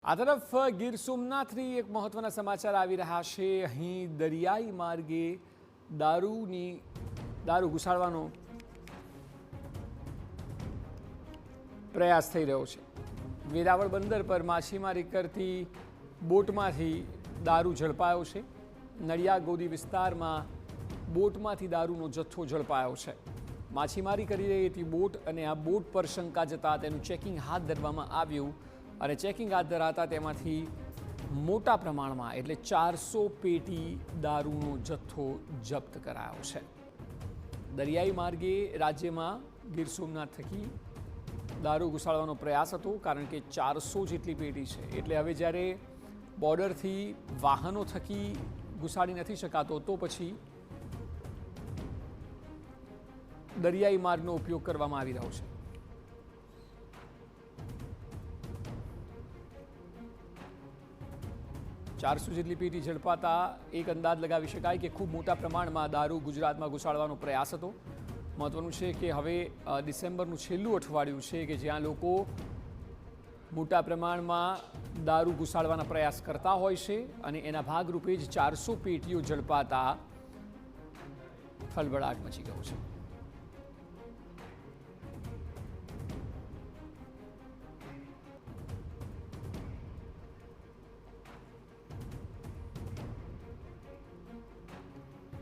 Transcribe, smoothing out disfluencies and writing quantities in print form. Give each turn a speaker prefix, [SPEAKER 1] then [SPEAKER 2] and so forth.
[SPEAKER 1] આ તરફ ગીર સોમનાથથી એક મહત્વના સમાચાર આવી રહ્યા છે। અહીં દરિયાઈ માર્ગે દારૂ ઘુસાડવાનો પ્રયાસ થઈ રહ્યો છે। વેરાવળ બંદર પર માછીમારી કરતી બોટમાંથી દારૂ ઝડપાયો છે। નડિયાદ ગોદી વિસ્તારમાં બોટમાંથી દારૂનો જથ્થો ઝડપાયો છે। માછીમારી કરી રહી હતી બોટ અને આ બોટ પર શંકા જતા તેનું ચેકિંગ હાથ ધરવામાં આવ્યું અને ચેકિંગ હાથ ધરાતા તેમાંથી મોટા પ્રમાણમાં એટલે 400 પેટી દારૂનો જથ્થો જપ્ત કરાયો છે। દરિયાઈ માર્ગે રાજ્યમાં ગીર સોમનાથ થકી દારૂ ઘુસાડવાનો પ્રયાસ હતો, કારણ કે 400 જેટલી પેટી છે। એટલે હવે જ્યારે બોર્ડરથી વાહનો થકી ઘુસાડી નથી શકાતો તો પછી દરિયાઈ માર્ગનો ઉપયોગ કરવામાં આવી રહ્યો છે। ચારસો જેટલી પેટી ઝડપાતા એક અંદાજ લગાવી શકાય કે ખૂબ મોટા પ્રમાણમાં દારૂ ગુજરાતમાં ઘુસાડવાનો પ્રયાસ હતો। મહત્વનું છે કે હવે ડિસેમ્બરનું છેલ્લું અઠવાડિયું છે કે જ્યાં લોકો મોટા પ્રમાણમાં દારૂ ઘુસાડવાના પ્રયાસ કરતા હોય છે અને એના ભાગરૂપે જ 400 પેટીઓ ઝડપાતા ખળભળાટ મચી ગયો છે।